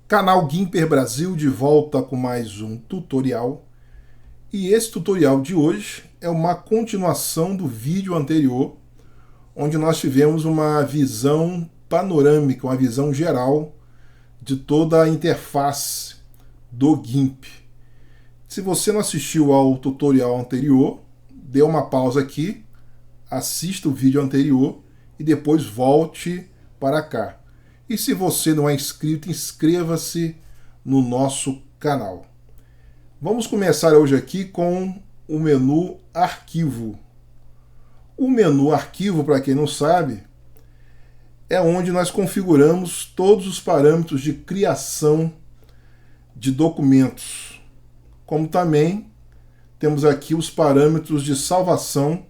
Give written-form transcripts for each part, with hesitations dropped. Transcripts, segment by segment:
Canal Gimper Brasil de volta com mais um tutorial. E esse tutorial de hoje é uma continuação do vídeo anterior, onde nós tivemos uma visão panorâmica, uma visão geral de toda a interface do GIMP. Se você não assistiu ao tutorial anterior, dê uma pausa aqui, assista o vídeo anterior e depois volte para cá. E se você não é inscrito, inscreva-se no nosso canal. Vamos começar hoje aqui com o menu Arquivo. O menu Arquivo, para quem não sabe, é onde nós configuramos todos os parâmetros de criação de documentos. Como também temos aqui os parâmetros de salvação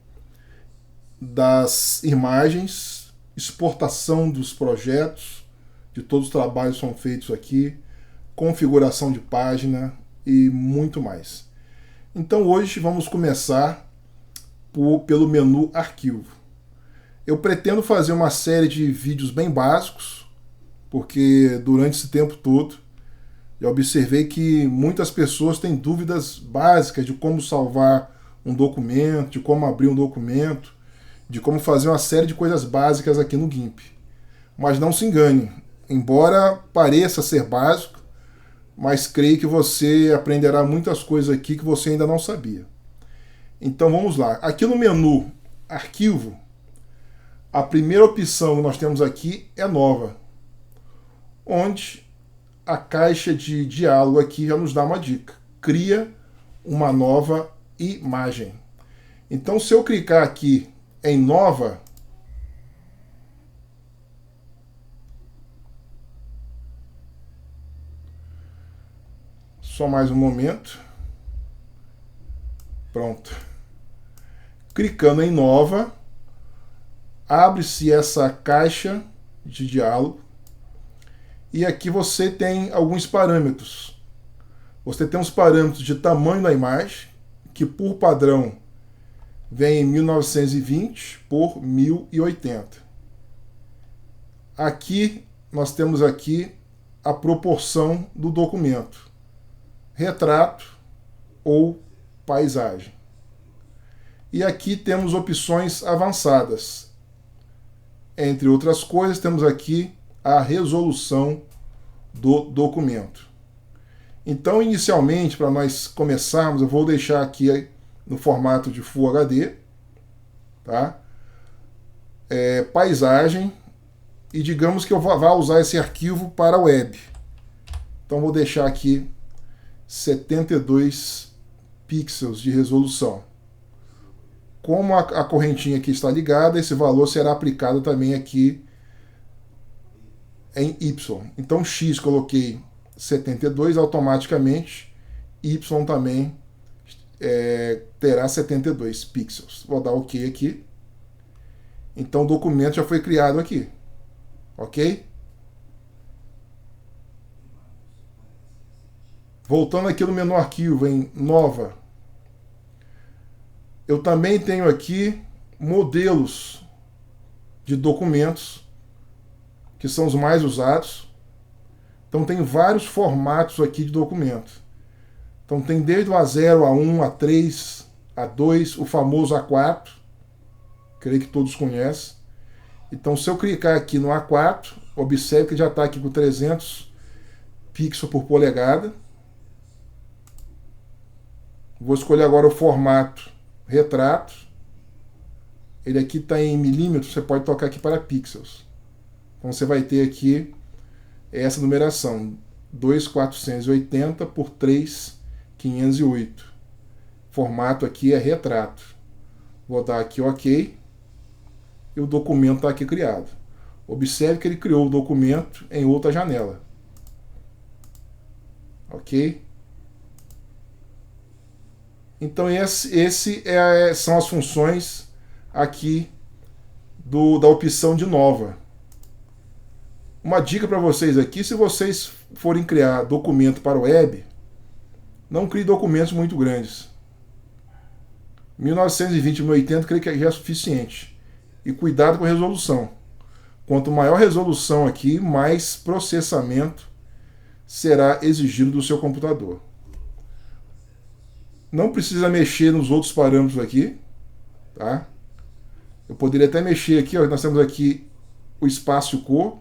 das imagens, exportação dos projetos, de todos os trabalhos são feitos aqui, configuração de página e muito mais. Então hoje vamos começar pelo menu Arquivo. Eu pretendo fazer uma série de vídeos bem básicos, porque durante esse tempo todo eu observei que muitas pessoas têm dúvidas básicas de como salvar um documento, de como abrir um documento, de como fazer uma série de coisas básicas aqui no GIMP. Mas não se engane, embora pareça ser básico, mas creio que você aprenderá muitas coisas aqui que você ainda não sabia. Então vamos lá. Aqui no menu Arquivo, a primeira opção que nós temos aqui é Nova, onde a caixa de diálogo aqui já nos dá uma dica. Cria uma nova imagem. Então se eu clicar aqui em Nova, só mais um momento. Pronto. Clicando em Nova, abre-se essa caixa de diálogo e aqui você tem alguns parâmetros. Você tem os parâmetros de tamanho da imagem, que por padrão vem em 1920 por 1080. Aqui nós temos aqui a proporção do documento, retrato ou paisagem. E aqui temos opções avançadas. Entre outras coisas, temos aqui a resolução do documento. Então, inicialmente, para nós começarmos, eu vou deixar aqui no formato de Full HD, tá? Paisagem, e digamos que eu vá usar esse arquivo para web. Então, vou deixar aqui 72 pixels de resolução. Como a correntinha aqui está ligada, esse valor será aplicado também aqui em Y. Então X coloquei 72 automaticamente, Y também terá 72 pixels. Vou dar OK aqui. Então o documento já foi criado aqui. Ok? Voltando aqui no menu Arquivo, em Nova, eu também tenho aqui modelos de documentos, que são os mais usados. Então tem vários formatos aqui de documento. Então tem desde o A0, A1, A3, A2, o famoso A4, creio que todos conhecem. Então se eu clicar aqui no A4, observe que já está aqui com 300 pixels por polegada. Vou escolher agora o formato retrato. Ele aqui está em milímetros, você pode tocar aqui para pixels. Então você vai ter aqui essa numeração, 2480 por 3508. Formato aqui é retrato. Vou dar aqui OK. E o documento está aqui criado. Observe que ele criou o documento em outra janela. Ok? Então são as funções aqui da opção de Nova. Uma dica para vocês aqui: se vocês forem criar documento para web, não crie documentos muito grandes. 1920 por 1080 creio que já é suficiente. E cuidado com a resolução. Quanto maior resolução aqui, mais processamento será exigido do seu computador. Não precisa mexer nos outros parâmetros aqui, tá? Eu poderia até mexer aqui, ó, nós temos aqui o espaço cor,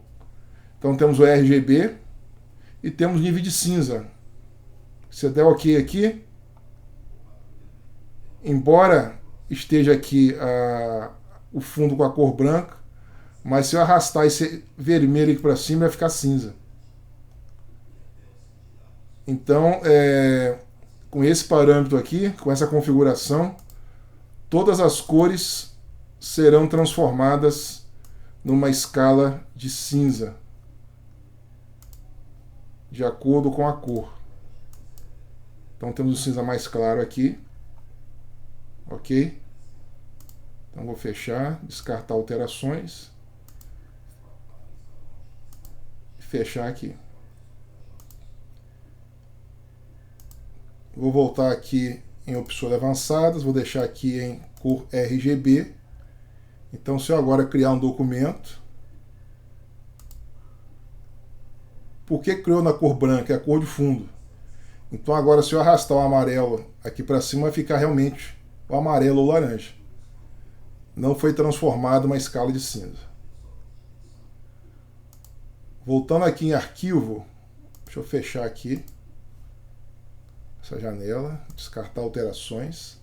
então temos o RGB e temos nível de cinza. Se eu der OK aqui, embora esteja aqui o fundo com a cor branca, mas se eu arrastar esse vermelho aqui para cima, vai ficar cinza. Então, com esse parâmetro aqui, com essa configuração, todas as cores serão transformadas numa escala de cinza, de acordo com a cor. Então temos o cinza mais claro aqui, ok? Então vou fechar, descartar alterações, e fechar aqui. Vou voltar aqui em opções avançadas, vou deixar aqui em cor RGB. Então, se eu agora criar um documento, por que criou na cor branca? É a cor de fundo. Então, agora, se eu arrastar o amarelo aqui para cima, vai ficar realmente o amarelo ou laranja. Não foi transformado uma escala de cinza. Voltando aqui em arquivo, deixa eu fechar aqui essa janela, descartar alterações.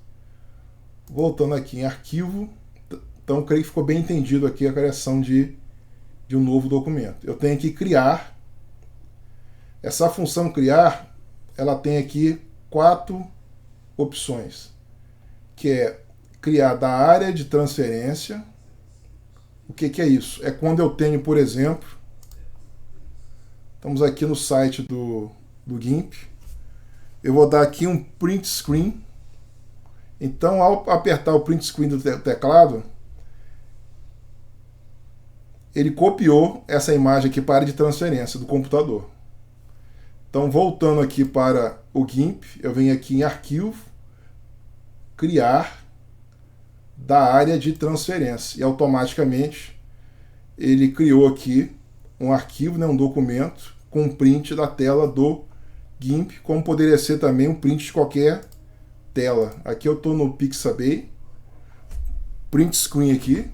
Voltando aqui em arquivo, então creio que ficou bem entendido aqui a criação de um novo documento. Eu tenho que criar. Essa função criar, ela tem aqui 4 opções, que é criar da área de transferência. O que é isso? É quando eu tenho, por exemplo, estamos aqui no site do GIMP, eu vou dar aqui um print screen. Então, ao apertar o print screen do teclado, ele copiou essa imagem aqui para a área de transferência do computador. Então, voltando aqui para o GIMP, eu venho aqui em arquivo, criar da área de transferência, e automaticamente ele criou aqui um arquivo, né, um documento com print da tela do GIMP, como poderia ser também um print de qualquer tela. Aqui eu estou no Pixabay, print screen aqui,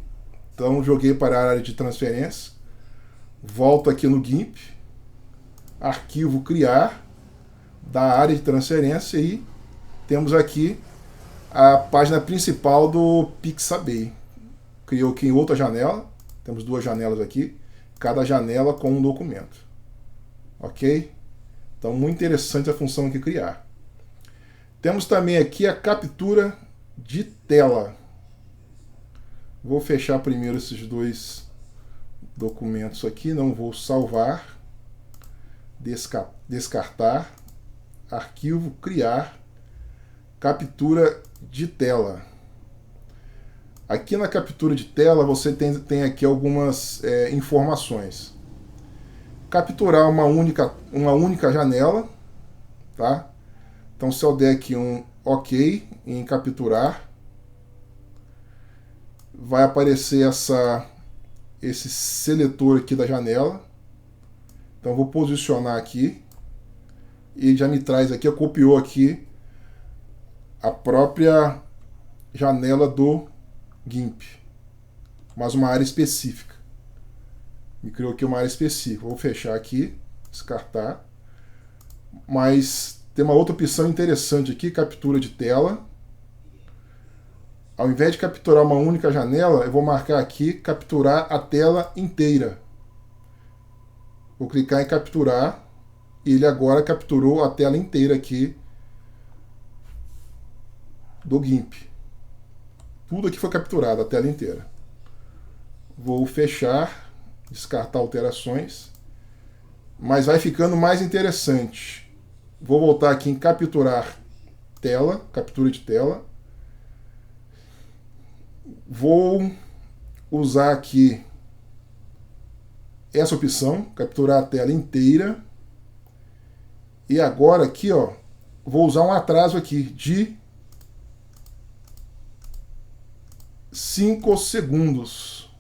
então joguei para a área de transferência, volto aqui no GIMP, arquivo criar da área de transferência e temos aqui a página principal do Pixabay. Criou aqui em outra janela, temos 2 janelas aqui, cada janela com um documento. Ok? Então, muito interessante a função aqui criar. Temos também aqui a captura de tela. Vou fechar primeiro esses 2 documentos aqui, não vou salvar, descartar, arquivo, criar, captura de tela. Aqui na captura de tela você tem aqui algumas informações. Capturar uma única janela, tá? Então, se eu der aqui um OK em capturar, vai aparecer esse seletor aqui da janela. Então, vou posicionar aqui e já me traz aqui, copiou aqui a própria janela do GIMP, mas uma área específica. Me criou aqui uma área específica. Vou fechar aqui, descartar. Mas tem uma outra opção interessante aqui, captura de tela. Ao invés de capturar uma única janela, eu vou marcar aqui, capturar a tela inteira. Vou clicar em capturar e ele agora capturou a tela inteira aqui do GIMP. Tudo aqui foi capturado, a tela inteira. Vou fechar, descartar alterações, mas vai ficando mais interessante. Vou voltar aqui em capturar tela, captura de tela. Vou usar aqui essa opção, capturar a tela inteira. E agora aqui, ó, vou usar um atraso aqui de 5 segundos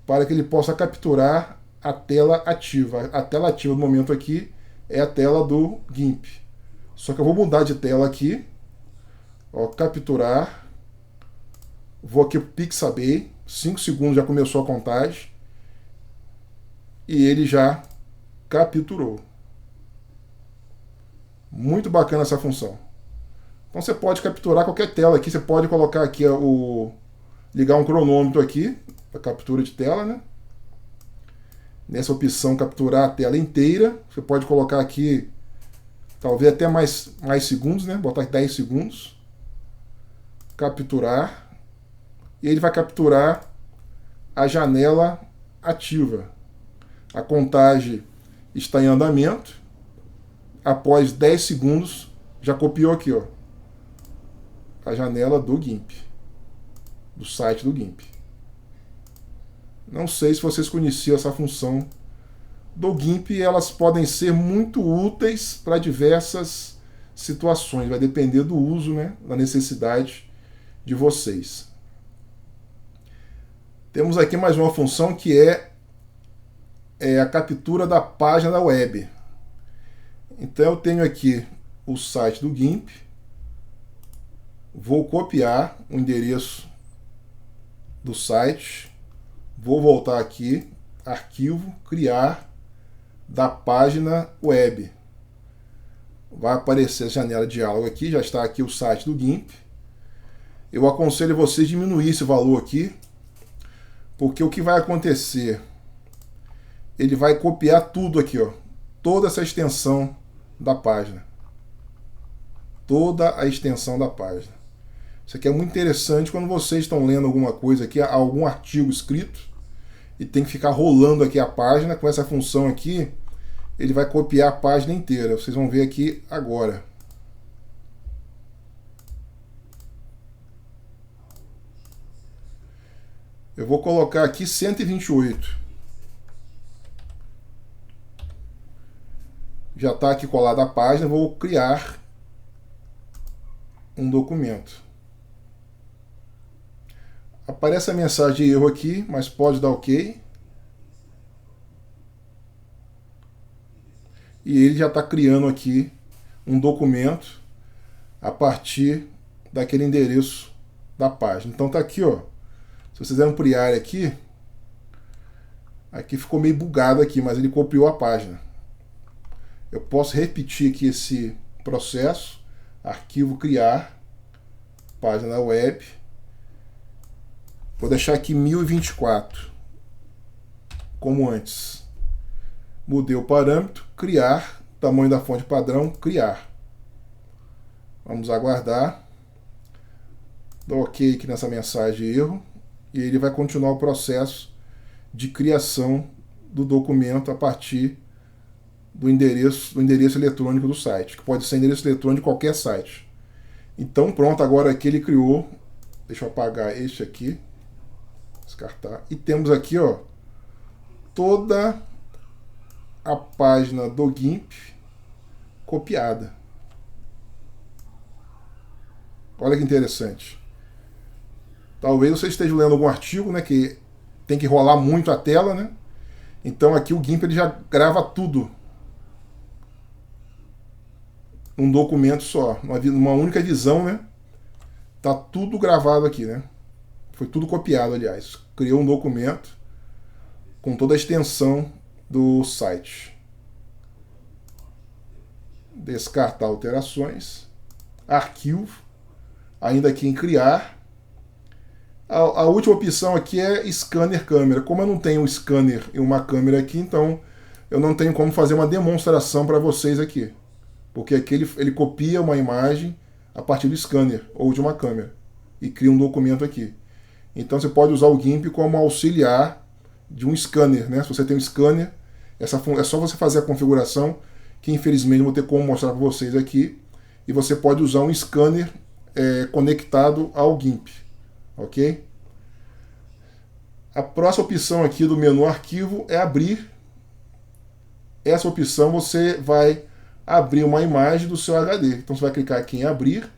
para que ele possa capturar a tela ativa. A tela ativa no momento aqui é a tela do GIMP. Só que eu vou mudar de tela aqui. Ó, capturar. Vou aqui para o Pixabay. 5 segundos já começou a contagem. E ele já capturou. Muito bacana essa função. Então você pode capturar qualquer tela aqui. Você pode colocar aqui ligar um cronômetro aqui para captura de tela, né? Nessa opção capturar a tela inteira, você pode colocar aqui talvez até mais segundos, né? Botar 10 segundos. Capturar. E ele vai capturar a janela ativa. A contagem está em andamento. Após 10 segundos, já copiou aqui, ó, a janela do GIMP, do site do GIMP. Não sei se vocês conheciam essa função do GIMP, elas podem ser muito úteis para diversas situações, vai depender do uso, né, da necessidade de vocês. Temos aqui mais uma função que é a captura da página da web. Então eu tenho aqui o site do GIMP, vou copiar o endereço do site, vou voltar aqui, arquivo, criar da página web. Vai aparecer a janela de diálogo aqui, já está aqui o site do GIMP. Eu aconselho vocês a diminuir esse valor aqui, porque o que vai acontecer, ele vai copiar tudo aqui, ó, toda essa extensão da página. Toda a extensão da página. Isso aqui é muito interessante quando vocês estão lendo alguma coisa aqui, algum artigo escrito, e tem que ficar rolando aqui a página. Com essa função aqui, ele vai copiar a página inteira. Vocês vão ver aqui agora. Eu vou colocar aqui 128. Já está aqui colada a página, vou criar um documento. Aparece a mensagem de erro aqui, mas pode dar OK. E ele já está criando aqui um documento a partir daquele endereço da página. Então tá aqui, ó. Se vocês ampliarem aqui ficou meio bugado aqui, mas ele copiou a página. Eu posso repetir aqui esse processo, arquivo criar, página web, vou deixar aqui 1024, como antes. Mudei o parâmetro, criar, tamanho da fonte padrão, criar. Vamos aguardar. Dou OK aqui nessa mensagem de erro, e ele vai continuar o processo de criação do documento a partir do endereço eletrônico do site, que pode ser endereço eletrônico de qualquer site. Então pronto, agora aqui ele criou, deixa eu apagar este aqui, descartar, e temos aqui, ó, toda a página do GIMP copiada. Olha que interessante. Talvez você esteja lendo algum artigo, né, que tem que rolar muito a tela, né? Então aqui o GIMP ele já grava tudo um documento só, uma única visão, né? Tá tudo gravado aqui, né? Foi tudo copiado, aliás. Criou um documento com toda a extensão do site. Descartar alterações. Arquivo. Ainda aqui em criar. A última opção aqui é scanner câmera. Como eu não tenho um scanner e uma câmera aqui, então eu não tenho como fazer uma demonstração para vocês aqui. Porque aqui ele copia uma imagem a partir do scanner ou de uma câmera e cria um documento aqui. Então você pode usar o GIMP como auxiliar de um scanner, né? Se você tem um scanner, é só você fazer a configuração, que infelizmente não vou ter como mostrar para vocês aqui, e você pode usar um scanner conectado ao GIMP, ok? A próxima opção aqui do menu arquivo é abrir. Essa opção você vai abrir uma imagem do seu HD. Então você vai clicar aqui em abrir.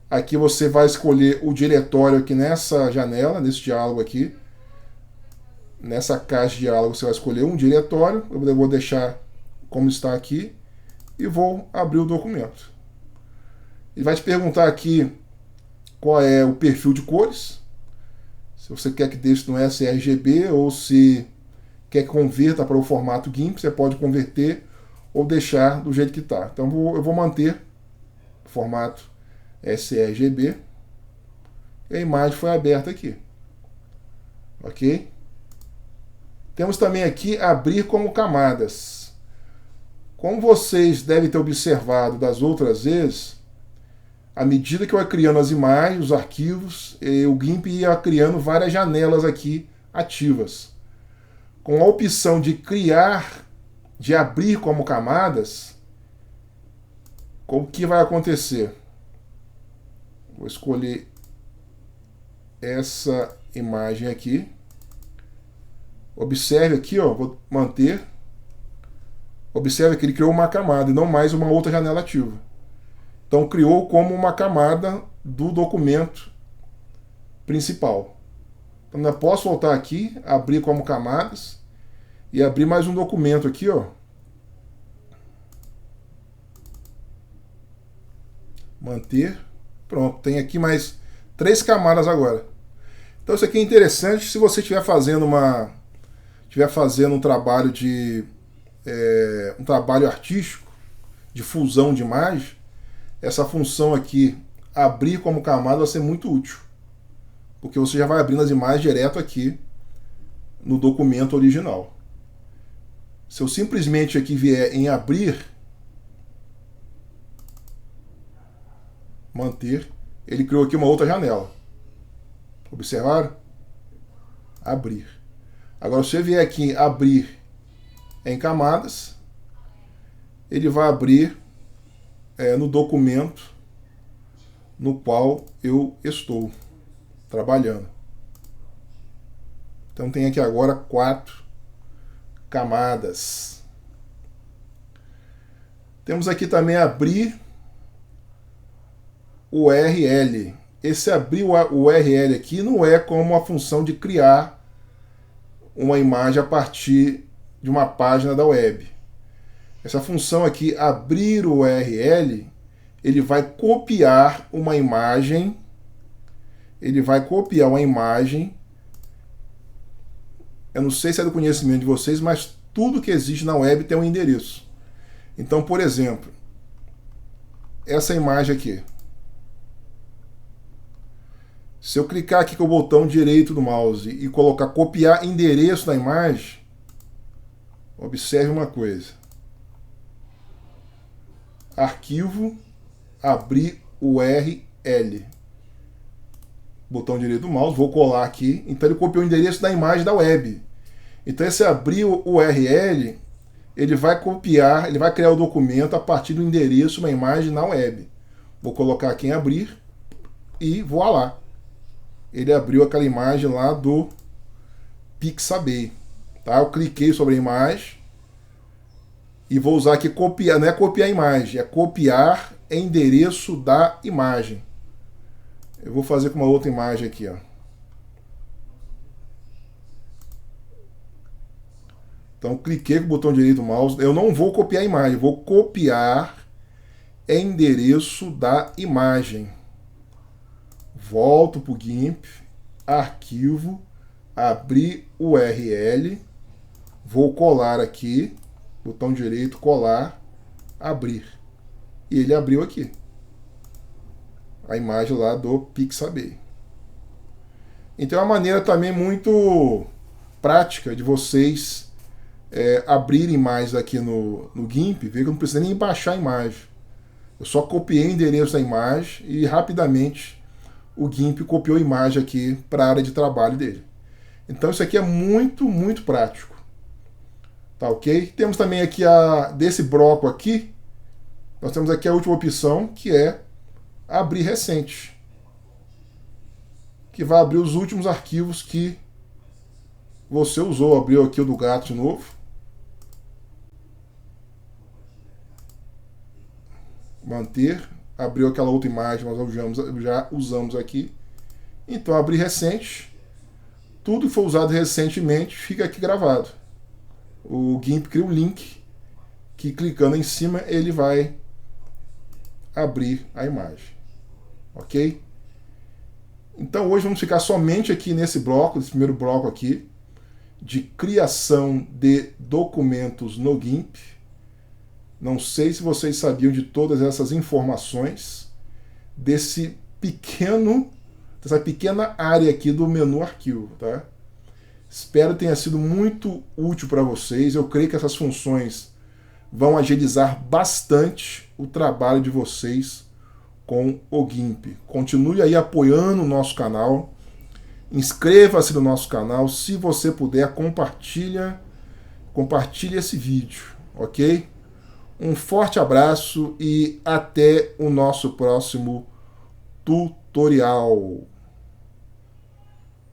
Aqui você vai escolher o diretório aqui nessa janela, nesse diálogo aqui. Nessa caixa de diálogo você vai escolher um diretório, eu vou deixar como está aqui e vou abrir o documento. Ele vai te perguntar aqui qual é o perfil de cores, se você quer que deixe no sRGB ou se quer que converta para o formato GIMP, você pode converter ou deixar do jeito que está. Então eu vou manter o formato sRGB e a imagem foi aberta aqui. Ok? Temos também aqui abrir como camadas. Como vocês devem ter observado das outras vezes, à medida que eu ia criando as imagens, os arquivos, o GIMP ia criando várias janelas aqui ativas. Com a opção de criar, de abrir como camadas, o que vai acontecer? Vou escolher essa imagem aqui. Observe aqui, ó, vou manter. Observe que ele criou uma camada e não mais uma outra janela ativa. Então criou como uma camada do documento principal. Então eu posso voltar aqui, abrir como camadas e abrir mais um documento aqui, ó. Manter. Pronto, tem aqui mais 3 camadas agora. Então isso aqui é interessante se você estiver fazendo um trabalho um trabalho artístico de fusão de imagem. Essa função aqui, abrir como camada, vai ser muito útil, porque você já vai abrindo as imagens direto aqui no documento original. Se eu simplesmente aqui vier em abrir, manter, ele criou aqui uma outra janela. Observaram? Abrir. Agora, se eu vier aqui abrir em camadas, ele vai abrir no documento no qual eu estou trabalhando. Então tem aqui agora 4 camadas. Temos aqui também abrir o URL. Esse abrir o URL aqui não é como a função de criar uma imagem a partir de uma página da web. Essa função aqui, abrir o URL, ele vai copiar uma imagem. Eu não sei se é do conhecimento de vocês, mas tudo que existe na web tem um endereço. Então, por exemplo, essa imagem aqui. Se eu clicar aqui com o botão direito do mouse e colocar copiar endereço da imagem, observe uma coisa. Arquivo, abrir URL. Botão direito do mouse, vou colar aqui. Então ele copiou o endereço da imagem da web. Então esse abrir o URL, ele vai copiar, ele vai criar o documento a partir do endereço, uma imagem na web. Vou colocar aqui em abrir e vou lá. Ele abriu aquela imagem lá do Pixabay. Tá? Eu cliquei sobre a imagem e vou usar aqui copiar, não é copiar a imagem, é copiar endereço da imagem. Eu vou fazer com uma outra imagem aqui, ó. Então cliquei com o botão direito do mouse, eu não vou copiar a imagem, vou copiar endereço da imagem. Volto para o GIMP, arquivo, abrir URL, vou colar aqui, botão direito, colar, abrir. E ele abriu aqui a imagem lá do Pixabay. Então é uma maneira também muito prática de vocês abrirem imagens aqui no GIMP, ver que eu não precisa nem baixar a imagem. Eu só copiei o endereço da imagem e rapidamente o GIMP copiou a imagem aqui para a área de trabalho dele. Então isso aqui é muito, muito prático. Tá ok? Temos também aqui desse bloco aqui, nós temos aqui a última opção, que é abrir recente, que vai abrir os últimos arquivos que você usou. Abriu aqui o do gato de novo. Manter. Abriu aquela outra imagem, nós já usamos aqui. Então, abrir recente. tudo que foi usado recentemente fica aqui gravado. O GIMP cria um link que, clicando em cima, ele vai abrir a imagem. Ok? Então hoje vamos ficar somente aqui nesse bloco, nesse primeiro bloco aqui, de criação de documentos no GIMP. Não sei se vocês sabiam de todas essas informações dessa pequena área aqui do menu arquivo, tá? Espero que tenha sido muito útil para vocês. Eu creio que essas funções vão agilizar bastante o trabalho de vocês com o GIMP. Continue aí apoiando o nosso canal. Inscreva-se no nosso canal. Se você puder, compartilhe esse vídeo, ok? Um forte abraço e até o nosso próximo tutorial.